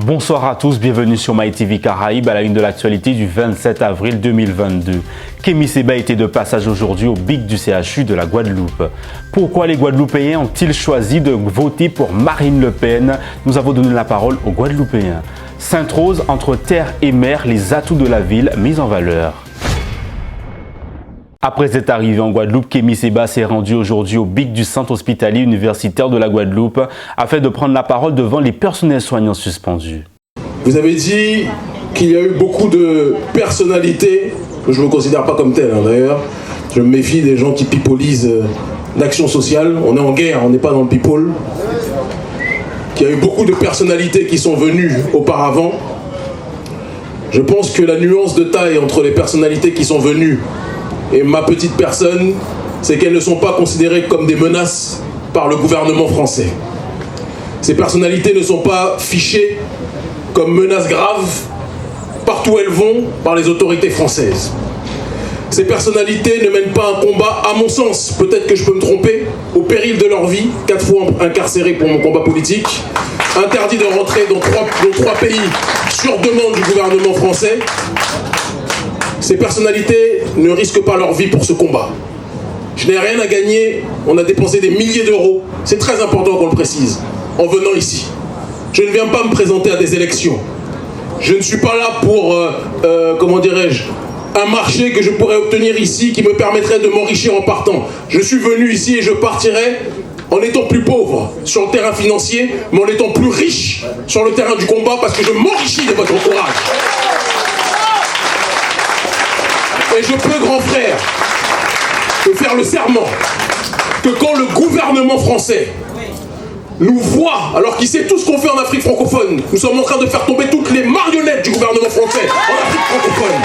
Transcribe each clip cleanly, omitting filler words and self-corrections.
Bonsoir à tous, bienvenue sur MyTV Caraïbes à la une de l'actualité du 27 avril 2022. Kémy Séba était de passage aujourd'hui au BIC du CHU de la Guadeloupe. Pourquoi les Guadeloupéens ont-ils choisi de voter pour Marine Le Pen? Nous avons donné la parole aux Guadeloupéens. Sainte-Rose, entre terre et mer, les atouts de la ville mis en valeur. Après être arrivé en Guadeloupe, Kémy Séba s'est rendu aujourd'hui au BIC du Centre hospitalier universitaire de la Guadeloupe afin de prendre la parole devant les personnels soignants suspendus. Vous avez dit qu'il y a eu beaucoup de personnalités, je ne me considère pas comme tel d'ailleurs, je me méfie des gens qui pipolisent l'action sociale, on est en guerre, on n'est pas dans le people. Qu'il y a eu beaucoup de personnalités qui sont venues auparavant. Je pense que la nuance de taille entre les personnalités qui sont venues et ma petite personne, c'est qu'elles ne sont pas considérées comme des menaces par le gouvernement français. Ces personnalités ne sont pas fichées comme menaces graves partout où elles vont par les autorités françaises. Ces personnalités ne mènent pas un combat, à mon sens, peut-être que je peux me tromper, au péril de leur vie, 4 fois incarcérés pour mon combat politique, interdits de rentrer dans trois pays sur demande du gouvernement français. Ces personnalités ne risquent pas leur vie pour ce combat. Je n'ai rien à gagner, on a dépensé des milliers d'euros, c'est très important qu'on le précise, en venant ici. Je ne viens pas me présenter à des élections. Je ne suis pas là pour, comment dirais-je, un marché que je pourrais obtenir ici qui me permettrait de m'enrichir en partant. Je suis venu ici et je partirai en étant plus pauvre sur le terrain financier, mais en étant plus riche sur le terrain du combat parce que je m'enrichis de votre courage. Et je peux, grand frère, te faire le serment que quand le gouvernement français nous voit, alors qu'il sait tout ce qu'on fait en Afrique francophone, nous sommes en train de faire tomber toutes les marionnettes du gouvernement français en Afrique francophone.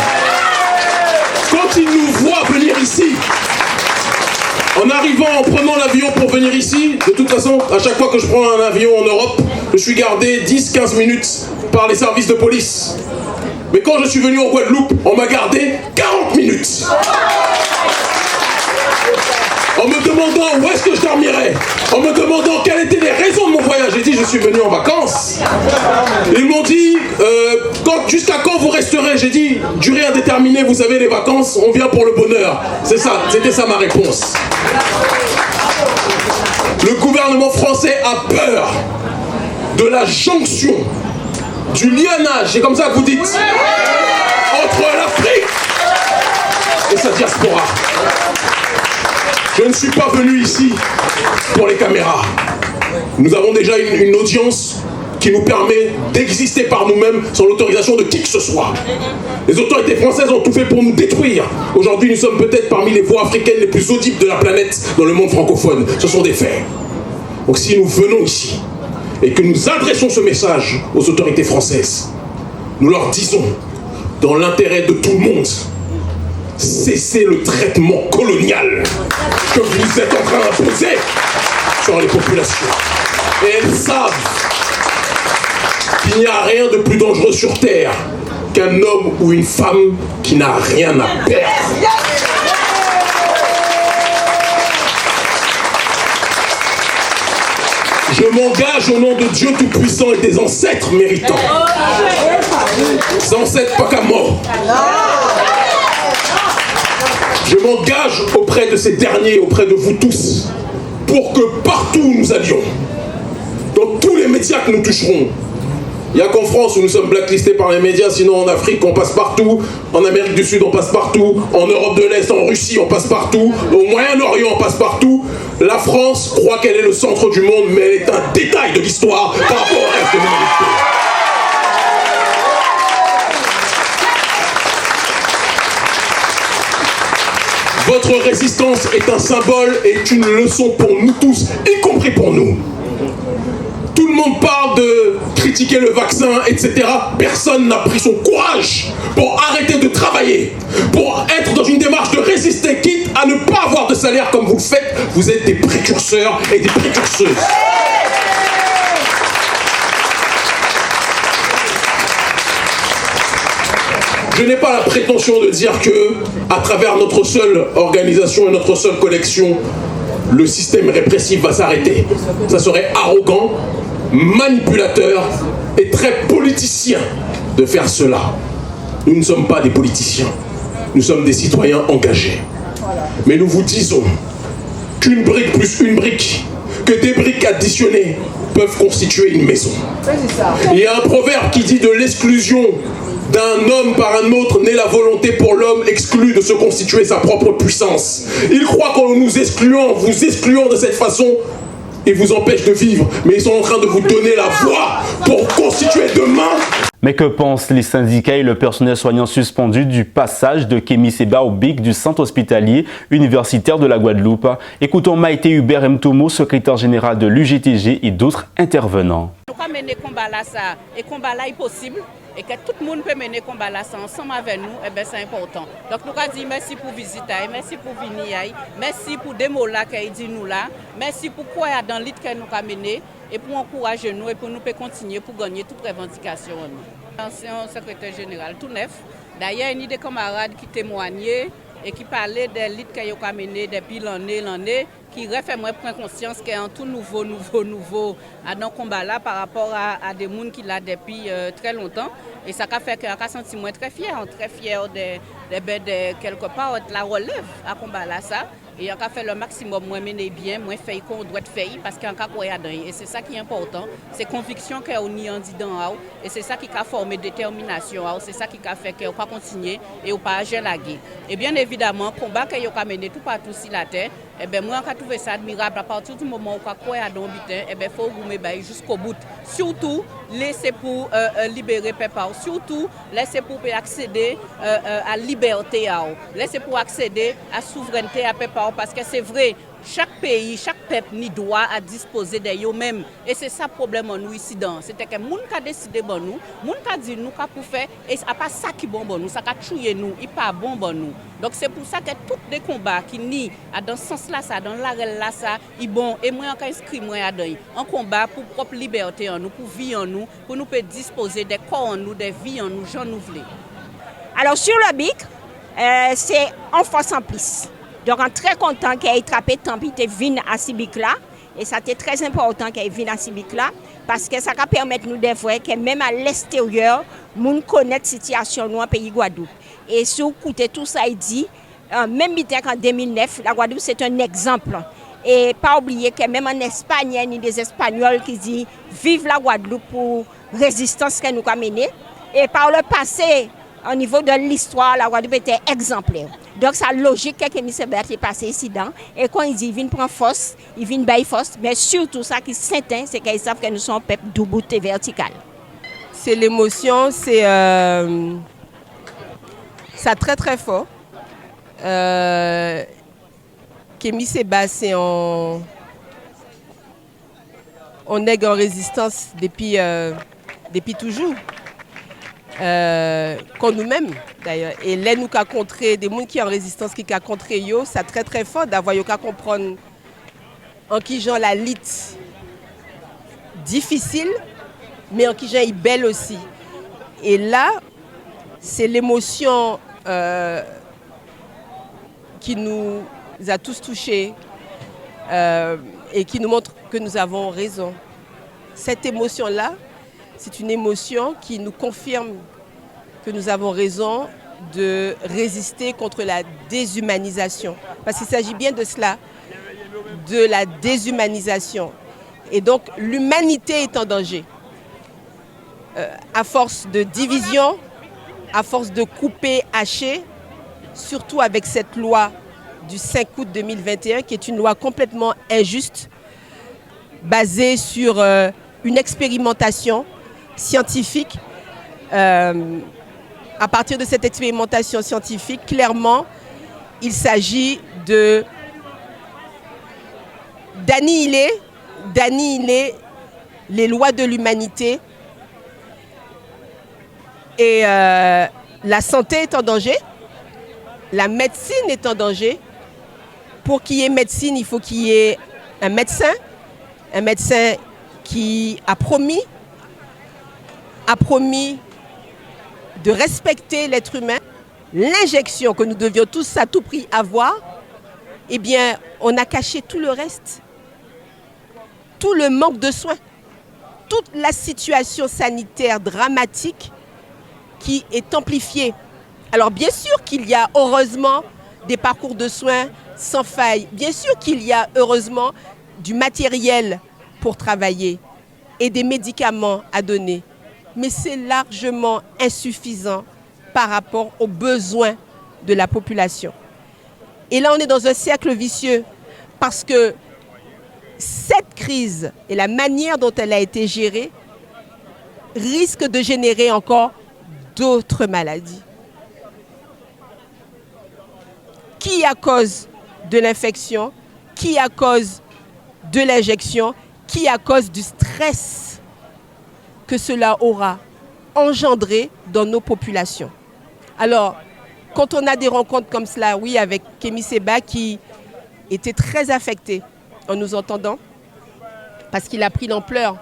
Quand il nous voit venir ici, en arrivant, en prenant l'avion pour venir ici, de toute façon, à chaque fois que je prends un avion en Europe, je suis gardé 10-15 minutes par les services de police. Mais quand je suis venu en Guadeloupe, on m'a gardé 40 minutes. En me demandant où est-ce que je dormirais, en me demandant quelles étaient les raisons de mon voyage. J'ai dit, je suis venu en vacances. Ils m'ont dit, jusqu'à quand vous resterez? J'ai dit, durée indéterminée, vous savez, les vacances, on vient pour le bonheur. C'est ça, c'était ça ma réponse. Le gouvernement français a peur de la jonction, du lianage, c'est comme ça que vous dites, entre l'Afrique et sa diaspora. Je ne suis pas venu ici pour les caméras. Nous avons déjà une audience qui nous permet d'exister par nous-mêmes sans l'autorisation de qui que ce soit. Les autorités françaises ont tout fait pour nous détruire. Aujourd'hui, nous sommes peut-être parmi les voix africaines les plus audibles de la planète dans le monde francophone. Ce sont des faits. Donc si nous venons ici et que nous adressons ce message aux autorités françaises, nous leur disons, dans l'intérêt de tout le monde, cessez le traitement colonial que vous êtes en train d'imposer sur les populations. Et elles savent qu'il n'y a rien de plus dangereux sur Terre qu'un homme ou une femme qui n'a rien à perdre. Je m'engage au nom de Dieu Tout-Puissant et des ancêtres méritants. Des ancêtres pas qu'à mort. Je m'engage auprès de ces derniers, auprès de vous tous, pour que partout où nous allions, dans tous les médias que nous toucherons, il n'y a qu'en France où nous sommes blacklistés par les médias, sinon en Afrique on passe partout, en Amérique du Sud on passe partout, en Europe de l'Est, en Russie on passe partout, au Moyen-Orient on passe partout. La France croit qu'elle est le centre du monde, mais elle est un détail de l'histoire par rapport au reste de l'humanité. Votre résistance est un symbole et une leçon pour nous tous, y compris pour nous. Tout le monde parle de critiquer le vaccin, etc. Personne n'a pris son courage pour arrêter de travailler, pour être dans une démarche de résister, quitte à ne pas avoir de salaire comme vous le faites. Vous êtes des précurseurs et des précurseuses. Je n'ai pas la prétention de dire que, à travers notre seule organisation et notre seule collection, le système répressif va s'arrêter. Ça serait arrogant, manipulateur et très politicien de faire cela. Nous ne sommes pas des politiciens, nous sommes des citoyens engagés. Mais nous vous disons qu'une brique plus une brique, que des briques additionnées peuvent constituer une maison. Il y a un proverbe qui dit de l'exclusion d'un homme par un autre naît la volonté pour l'homme exclu de se constituer sa propre puissance. Ils croient qu'en nous excluant, vous excluant de cette façon, ils vous empêchent de vivre, mais ils sont en train de vous donner la voie pour constituer demain. Mais que pensent les syndicats et le personnel soignant suspendu du passage de Kémy Séba au BIC du centre hospitalier universitaire de la Guadeloupe? Écoutons Maïté Hubert Mtomo, secrétaire général de l'UGTG et d'autres intervenants. Nous avons mené le combat là, et le combat là est possible. Et que tout le monde peut mener le combat là ensemble avec nous, c'est important. Donc nous avons dit merci pour visiter, merci pour venir, merci pour des mots là qu'il dit nous là, merci pour quoi dans l'île que nous avons mené et pour encourager nous et pour nous continuer pour gagner toute revendication. Ancien secrétaire général tout neuf. D'ailleurs, il y a des camarades qui témoignaient et qui parlaient des luttes qu'ils ont menées depuis l'année, qui refait moi prendre conscience qu'il y a un tout nouveau à dans combat là par rapport à des gens qui l'ont depuis très longtemps. Et ça a fait que je senti moi très fier de quelque part de la relève à combat là ça. Et on a fait le maximum, moi mener bien, moi faire qu'on doit faire parce qu'on a quoi dedans. Et c'est ça qui est important, c'est conviction qu'on a dit dans et c'est ça qui a formé détermination, c'est ça qui a fait qu'on pas continuer et on pas agir la guerre. Et bien évidemment, combat qu'on a mené tout partout sur la terre, et ben moi on a trouvé ça admirable à partir du moment où on a quoi dans butin, et ben faut roumer jusqu'au bout. Surtout laisser pour libérer Peppa, surtout laisser pour accéder à la liberté, laisser pour accéder à la souveraineté à Peppa. Parce que c'est vrai, chaque pays, chaque peuple ni droit à disposer de eux-mêmes. Et c'est ça le problème en nous ici. C'était que les gens qui ont décidé de nous, les gens qui ont dit nous pour faire, et ce n'est pas ça qui est bon pour nous, ça qui a tué nous, il n'est pas bon pour nous. Donc c'est pour ça que tous les combats qui nient dans ce sens-là, dans l'arène là, ça, ils bon. Et moi, je inscrit un combat pour propre liberté en nous, pour vie en nous, pour nous disposer des corps en nous, des vies en nous, j'en nous voulons. Alors sur le BIC, c'est en force en plus. Donc, on est très content qu'il ait attrapé tant qu'il vienne à Cibic là. Et ça était très important qu'il vienne à Cibic là. Parce que ça va permettre nous de voir que même à l'extérieur, nous connaissons la situation dans le pays Guadeloupe. Et si vous écoutez tout ça, il dit, même en 2009, la Guadeloupe c'est un exemple. Et pas oublier que même en Espagne, il y a des Espagnols qui disent vive la Guadeloupe pour la résistance que nous avons menée. Et par le passé, au niveau de l'histoire, la Guadeloupe était exemplaire. Donc, c'est logique que Kémy Séba est passé ici dedans. Et quand il dit qu'il vient prendre force, il vient bailler force. Mais surtout, ça qui s'éteint, c'est qu'ils savent que nous sommes un peuple debout et vertical. C'est l'émotion, c'est ça très très fort. Kémy Séba, c'est on est en résistance depuis toujours. Qu'on nous-mêmes d'ailleurs. Et là, nous avons contré des gens qui sont en résistance, qui ont contré yo, c'est très très fort d'avoir qu'à comprendre en qui gens la lutte difficile, mais en qui gens est belle aussi. Et là, c'est l'émotion qui nous a tous touchés et qui nous montre que nous avons raison. Cette émotion-là, c'est une émotion qui nous confirme que nous avons raison de résister contre la déshumanisation. Parce qu'il s'agit bien de cela, de la déshumanisation. Et donc l'humanité est en danger. À force de division, à force de couper, hacher, surtout avec cette loi du 5 août 2021, qui est une loi complètement injuste, basée sur une expérimentation scientifique. À partir de cette expérimentation scientifique, clairement, il s'agit d'annihiler les lois de l'humanité. Et la santé est en danger, la médecine est en danger. Pour qu'il y ait médecine, il faut qu'il y ait un médecin qui a promis de respecter l'être humain. L'injection que nous devions tous à tout prix avoir, eh bien, on a caché tout le reste. Tout le manque de soins, toute la situation sanitaire dramatique qui est amplifiée. Alors bien sûr qu'il y a heureusement des parcours de soins sans faille, bien sûr qu'il y a heureusement du matériel pour travailler et des médicaments à donner, mais c'est largement insuffisant par rapport aux besoins de la population. Et là, on est dans un cercle vicieux parce que cette crise et la manière dont elle a été gérée risque de générer encore d'autres maladies. Qui à cause de l'infection, qui à cause de l'injection, qui à cause du stress que cela aura engendré dans nos populations. Alors, quand on a des rencontres comme cela, oui, avec Kémy Séba qui était très affecté en nous entendant, parce qu'il a pris l'ampleur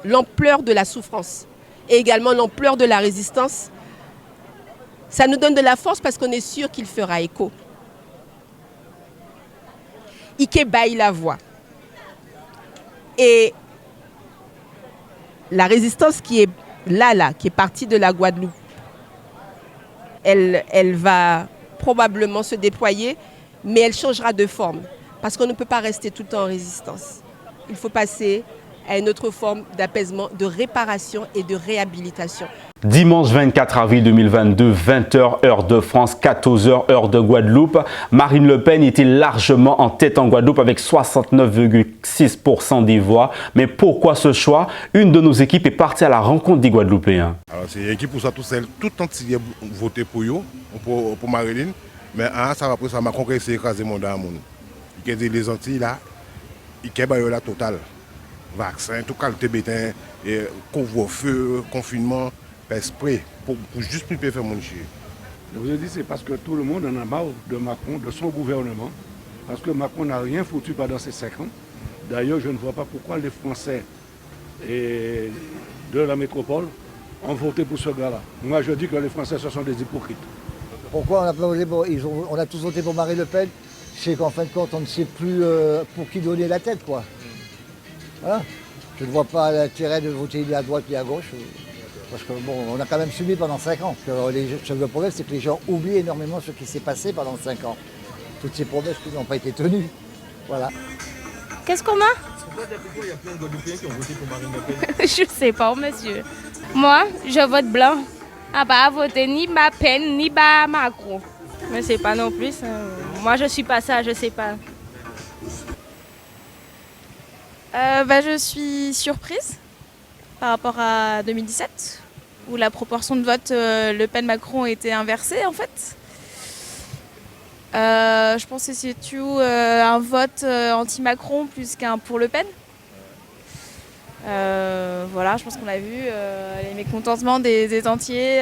de la souffrance et également l'ampleur de la résistance, ça nous donne de la force parce qu'on est sûr qu'il fera écho. Ike baille la voix. Et la résistance qui est là, qui est partie de la Guadeloupe, elle va probablement se déployer, mais elle changera de forme. Parce qu'on ne peut pas rester tout le temps en résistance. Il faut passer à une autre forme d'apaisement, de réparation et de réhabilitation. Dimanche 24 avril 2022, 20h heure de France, 14h heure de Guadeloupe. Marine Le Pen était largement en tête en Guadeloupe avec 69,6% des voix. Mais pourquoi ce choix? Une de nos équipes est partie à la rencontre des Guadeloupéens. Alors c'est une équipe pour ça tout seul, tout entier voté pour eux, pour Marilyn. Mais ça va après ça, Macron qui essaie d'écraser mon monde. Il dit les Antilles là, il y a la totale. Vaccin, tout qualité bétain, couvre-feu, confinement, esprit, pour juste plus faire mon chier. Je vous ai dit, c'est parce que tout le monde en a marre de Macron, de son gouvernement, parce que Macron n'a rien foutu pendant ces 5 ans. D'ailleurs, je ne vois pas pourquoi les Français de la métropole ont voté pour ce gars-là. Moi, je dis que les Français, ce sont des hypocrites. Pourquoi on a voté pour, on a tous voté pour Marine Le Pen? C'est qu'en fin de compte, on ne sait plus pour qui donner la tête, quoi. Voilà. Je ne vois pas l'intérêt de voter ni à droite ni à gauche. Parce que bon, on a quand même subi pendant 5 ans. Le problème, c'est que les gens oublient énormément ce qui s'est passé pendant 5 ans. Toutes ces promesses qui n'ont pas été tenues. Voilà. Qu'est-ce qu'on a? Il y a plein de Guadeloupéens qui ont voté pour Marine Le Pen. Je sais pas, monsieur. Moi, je vote blanc. Ah bah, voter ni ma peine, ni bah Macron. Mais c'est pas non plus. Moi, je suis pas ça, je sais pas. Je suis surprise par rapport à 2017, où la proportion de vote Le Pen-Macron était inversée en fait. Je pense que c'est surtout un vote anti-Macron plus qu'un pour Le Pen. Voilà, je pense qu'on a vu les mécontentements des entiers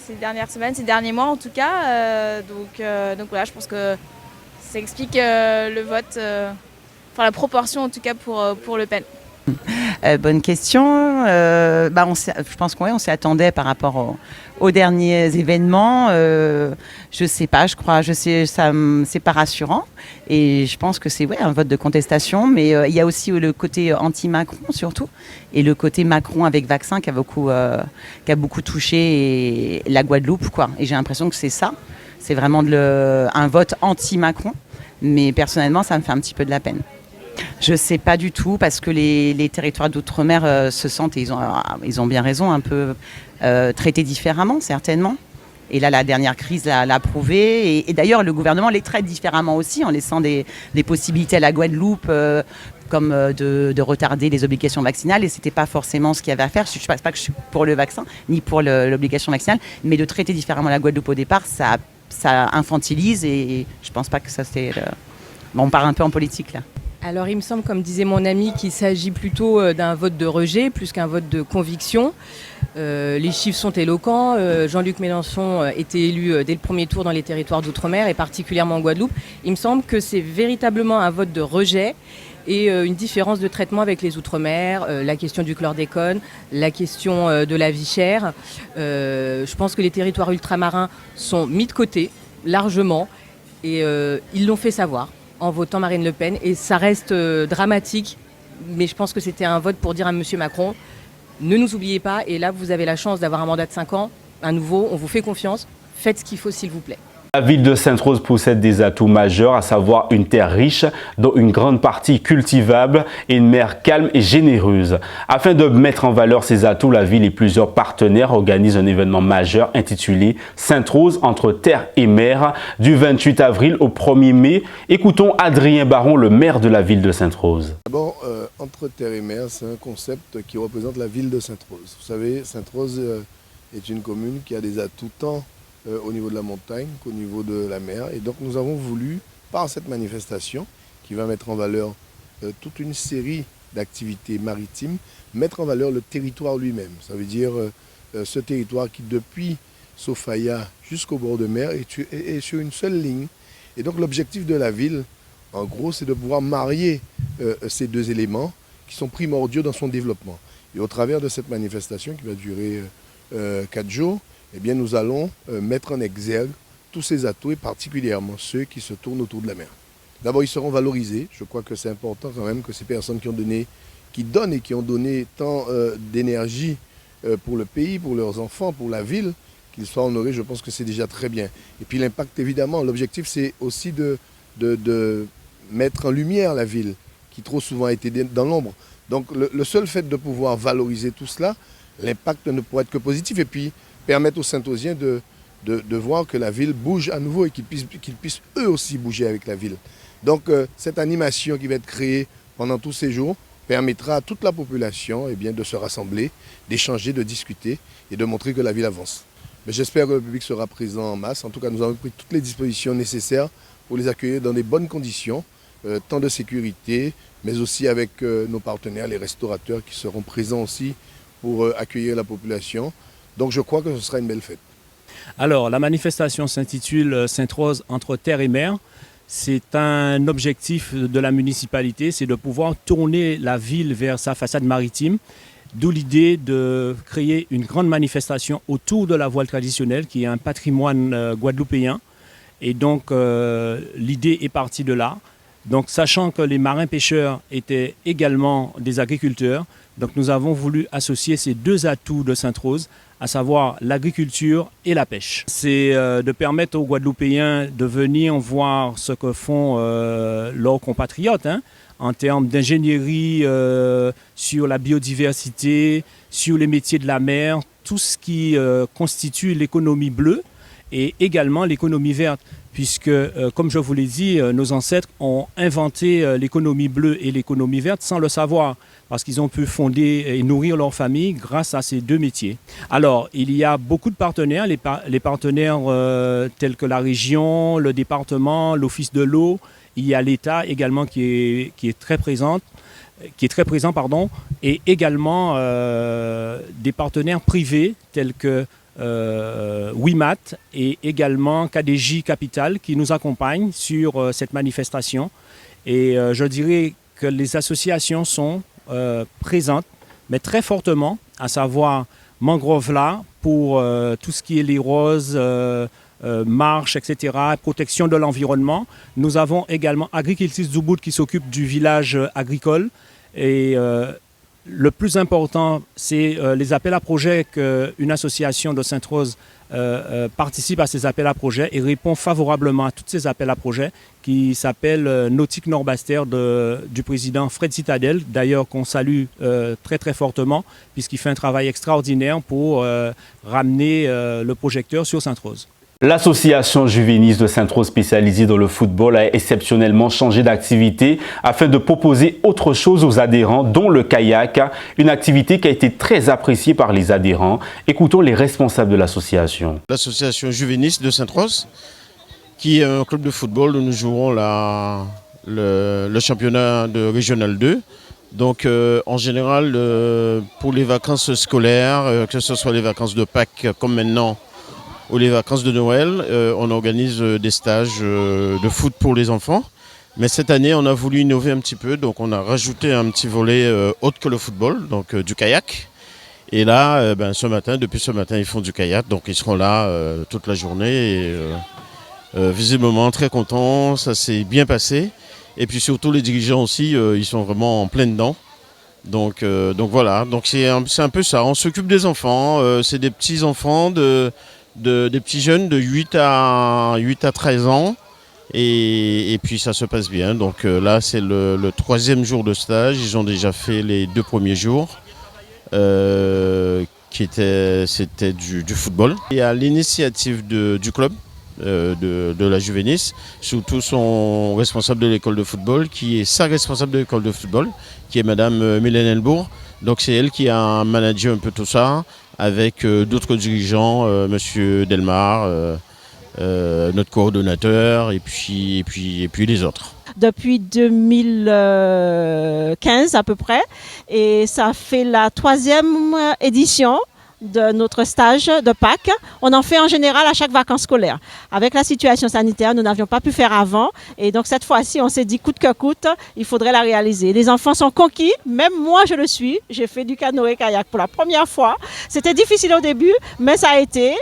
ces dernières semaines, ces derniers mois en tout cas. Donc voilà, je pense que ça explique le vote. Enfin, la proportion en tout cas pour Le Pen. Bonne question. Je pense qu'on s'y attendait par rapport aux derniers événements. Je sais pas, c'est pas rassurant. Et je pense que c'est un vote de contestation. Mais il y a aussi le côté anti-Macron surtout. Et le côté Macron avec vaccin qui a beaucoup touché la Guadeloupe, quoi. Et j'ai l'impression que c'est ça. C'est vraiment un vote anti-Macron. Mais personnellement, ça me fait un petit peu de la peine. Je ne sais pas du tout parce que les territoires d'outre-mer se sentent, et ils ont bien raison, un peu traités différemment, certainement. Et là, la dernière crise l'a prouvé. Et d'ailleurs, le gouvernement les traite différemment aussi en laissant des possibilités à la Guadeloupe comme de retarder les obligations vaccinales. Et ce n'était pas forcément ce qu'il y avait à faire. Je ne pense pas que je suis pour le vaccin ni pour l'obligation vaccinale. Mais de traiter différemment la Guadeloupe au départ, ça infantilise. Et je ne pense pas que ça c'est... Bon, on part un peu en politique là. Alors il me semble, comme disait mon ami, qu'il s'agit plutôt d'un vote de rejet plus qu'un vote de conviction. Les chiffres sont éloquents. Jean-Luc Mélenchon était élu dès le premier tour dans les territoires d'outre-mer et particulièrement en Guadeloupe. Il me semble que c'est véritablement un vote de rejet et une différence de traitement avec les outre-mer, la question du chlordécone, la question de la vie chère. Je pense que les territoires ultramarins sont mis de côté largement et ils l'ont fait savoir en votant Marine Le Pen. Et ça reste dramatique mais je pense que c'était un vote pour dire à M. Macron, ne nous oubliez pas, et là vous avez la chance d'avoir un mandat de 5 ans, à nouveau, on vous fait confiance, faites ce qu'il faut s'il vous plaît. La ville de Sainte-Rose possède des atouts majeurs, à savoir une terre riche, dont une grande partie cultivable et une mer calme et généreuse. Afin de mettre en valeur ces atouts, la ville et plusieurs partenaires organisent un événement majeur intitulé Sainte-Rose entre terre et mer du 28 avril au 1er mai. Écoutons Adrien Baron, le maire de la ville de Sainte-Rose. D'abord, entre terre et mer, c'est un concept qui représente la ville de Sainte-Rose. Vous savez, Sainte-Rose est une commune qui a des atouts tant au niveau de la montagne qu'au niveau de la mer. Et donc nous avons voulu, par cette manifestation, qui va mettre en valeur toute une série d'activités maritimes, mettre en valeur le territoire lui-même. Ça veut dire ce territoire qui, depuis Sofaya jusqu'au bord de mer, est sur une seule ligne. Et donc l'objectif de la ville, en gros, c'est de pouvoir marier ces deux éléments qui sont primordiaux dans son développement. Et au travers de cette manifestation qui va durer 4 jours, eh bien, nous allons mettre en exergue tous ces atouts et particulièrement ceux qui se tournent autour de la mer. D'abord, ils seront valorisés. Je crois que c'est important quand même que ces personnes qui donnent et qui ont donné tant d'énergie pour le pays, pour leurs enfants, pour la ville, qu'ils soient honorés, je pense que c'est déjà très bien. Et puis l'impact, évidemment, l'objectif, c'est aussi de mettre en lumière la ville, qui trop souvent a été dans l'ombre. Donc le seul fait de pouvoir valoriser tout cela, l'impact ne pourrait être que positif. Et puis, permettre aux Saint-Osiens de voir que la ville bouge à nouveau et qu'ils puissent eux aussi bouger avec la ville. Donc cette animation qui va être créée pendant tous ces jours permettra à toute la population de se rassembler, d'échanger, de discuter et de montrer que la ville avance. Mais j'espère que le public sera présent en masse. En tout cas, nous avons pris toutes les dispositions nécessaires pour les accueillir dans des bonnes conditions, tant de sécurité, mais aussi avec nos partenaires, les restaurateurs qui seront présents aussi pour accueillir la population. Donc je crois que ce sera une belle fête. Alors la manifestation s'intitule Sainte-Rose entre terre et mer. C'est un objectif de la municipalité, c'est de pouvoir tourner la ville vers sa façade maritime. D'où l'idée de créer une grande manifestation autour de la voile traditionnelle qui est un patrimoine guadeloupéen. Et donc l'idée est partie de là. Donc sachant que les marins-pêcheurs étaient également des agriculteurs, donc nous avons voulu associer ces deux atouts de Sainte-Rose, à savoir l'agriculture et la pêche. C'est de permettre aux Guadeloupéens de venir voir ce que font leurs compatriotes en termes d'ingénierie sur la biodiversité, sur les métiers de la mer, tout ce qui constitue l'économie bleue et également l'économie verte. Puisque, comme je vous l'ai dit, nos ancêtres ont inventé l'économie bleue et l'économie verte sans le savoir, parce qu'ils ont pu fonder et nourrir leur famille grâce à ces deux métiers. Alors, il y a beaucoup de partenaires, les partenaires tels que la région, le département, l'office de l'eau, il y a l'État également qui est très présent, et également des partenaires privés tels que WIMAT et également KDJ Capital qui nous accompagnent sur cette manifestation. Et je dirais que les associations sont présentes, mais très fortement, à savoir Mangrovela pour tout ce qui est les roses, marches, etc., protection de l'environnement. Nous avons également Agricultis Zubud qui s'occupe du village agricole. Et le plus important, c'est les appels à projets qu'une association de Sainte-Rose participe à ces appels à projets et répond favorablement à tous ces appels à projets qui s'appellent Nautique Nord-Bastère du président Fred Citadel, d'ailleurs qu'on salue très très fortement puisqu'il fait un travail extraordinaire pour ramener le projecteur sur Sainte-Rose. L'association juvénile de Sainte-Rose spécialisée dans le football a exceptionnellement changé d'activité afin de proposer autre chose aux adhérents, dont le kayak, une activité qui a été très appréciée par les adhérents. Écoutons les responsables de l'association. L'association juvénile de Sainte-Rose, qui est un club de football où nous jouons le championnat de Régional 2. Donc en général, pour les vacances scolaires, que ce soit les vacances de Pâques comme maintenant, ou les vacances de Noël, on organise des stages de foot pour les enfants. Mais cette année, on a voulu innover un petit peu, donc on a rajouté un petit volet autre que le football, donc du kayak. Et là, depuis ce matin, ils font du kayak, donc ils seront là toute la journée. Et, visiblement très contents, ça s'est bien passé. Et puis surtout les dirigeants aussi, ils sont vraiment en plein dedans. Donc voilà, donc c'est un peu ça. On s'occupe des enfants, c'est des petits enfants, des petits jeunes de 8 à 13 ans. Et puis ça se passe bien. Donc là, c'est le 3e jour de stage. Ils ont déjà fait les 2 premiers jours, c'était du football. Et à l'initiative du club de la Juvenis, surtout son responsable de l'école de football, qui est sa responsable de l'école de football, qui est Madame Mylène Elbourg. Donc c'est elle qui a managé un peu tout ça, avec d'autres dirigeants, Monsieur Delmar, notre coordonnateur et puis les autres. Depuis 2015 à peu près, et ça fait la 3e édition de notre stage de Pâques. On en fait en général à chaque vacances scolaires. Avec la situation sanitaire, nous n'avions pas pu faire avant. Et donc cette fois-ci, on s'est dit coûte que coûte, il faudrait la réaliser. Les enfants sont conquis, même moi je le suis. J'ai fait du canoë-kayak pour la première fois. C'était difficile au début, mais ça a été.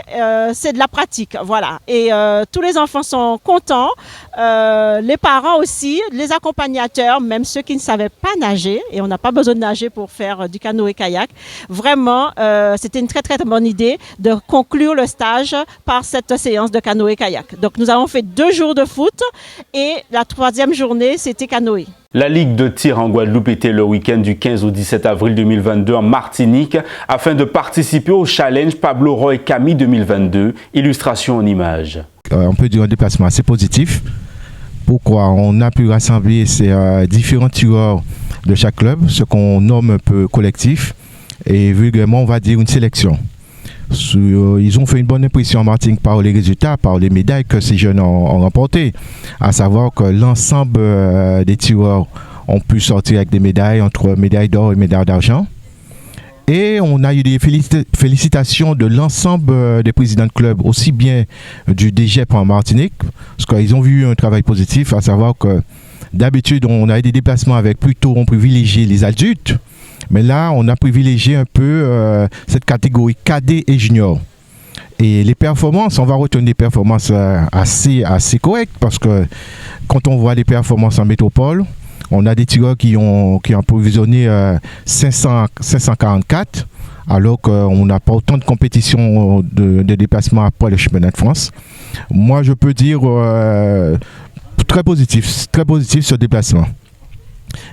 C'est de la pratique, voilà. Et tous les enfants sont contents. Les parents aussi, les accompagnateurs, même ceux qui ne savaient pas nager. Et on n'a pas besoin de nager pour faire du canoë-kayak. Vraiment, c'était une très très bonne idée de conclure le stage par cette séance de canoë-kayak. Donc nous avons fait 2 jours de foot et la 3e journée c'était canoë. La Ligue de tir en Guadeloupe était le week-end du 15 au 17 avril 2022 en Martinique afin de participer au challenge Pablo Roy Camille 2022, illustration en images. On peut dire un déplacement assez positif. Pourquoi? On a pu rassembler ces différents tireurs de chaque club, ce qu'on nomme un peu collectif. Et vulgairement, on va dire une sélection. Ils ont fait une bonne impression en Martinique par les résultats, par les médailles que ces jeunes ont remportées. À savoir que l'ensemble des tireurs ont pu sortir avec des médailles, entre médailles d'or et médailles d'argent. Et on a eu des félicitations de l'ensemble des présidents de club, aussi bien du DGEP en Martinique, parce qu'ils ont vu un travail positif, à savoir que d'habitude, on a eu des déplacements avec plutôt, on privilégiait les adultes. Mais là, on a privilégié un peu cette catégorie cadet et junior. Et les performances, on va retenir des performances assez correctes parce que quand on voit les performances en métropole, on a des tireurs qui ont provisionné 544 alors qu'on n'a pas autant de compétitions de déplacement après le championnat de France. Moi, je peux dire très positif ce déplacement.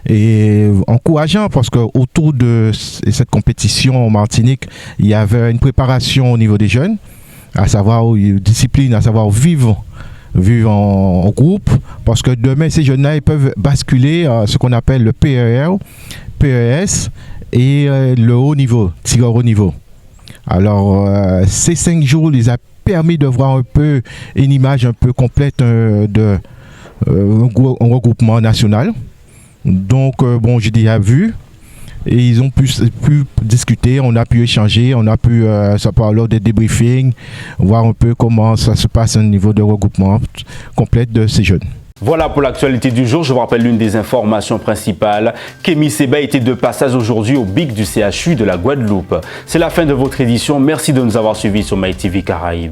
Et encourageant parce qu'autour de cette compétition en Martinique, il y avait une préparation au niveau des jeunes, à savoir une discipline, à savoir vivre en groupe, parce que demain ces jeunes-là ils peuvent basculer à ce qu'on appelle le PER, PES et le haut niveau, tireur haut niveau. Alors ces 5 jours les a permis de voir un peu une image un peu complète d'un regroupement national. Donc, j'ai déjà vu et ils ont pu discuter, on a pu échanger, on a pu, ça parle lors des débriefings, voir un peu comment ça se passe au niveau de regroupement complet de ces jeunes. Voilà pour l'actualité du jour. Je vous rappelle l'une des informations principales. Kémy Séba était de passage aujourd'hui au BIC du CHU de la Guadeloupe. C'est la fin de votre édition. Merci de nous avoir suivis sur MyTV Caraïbes.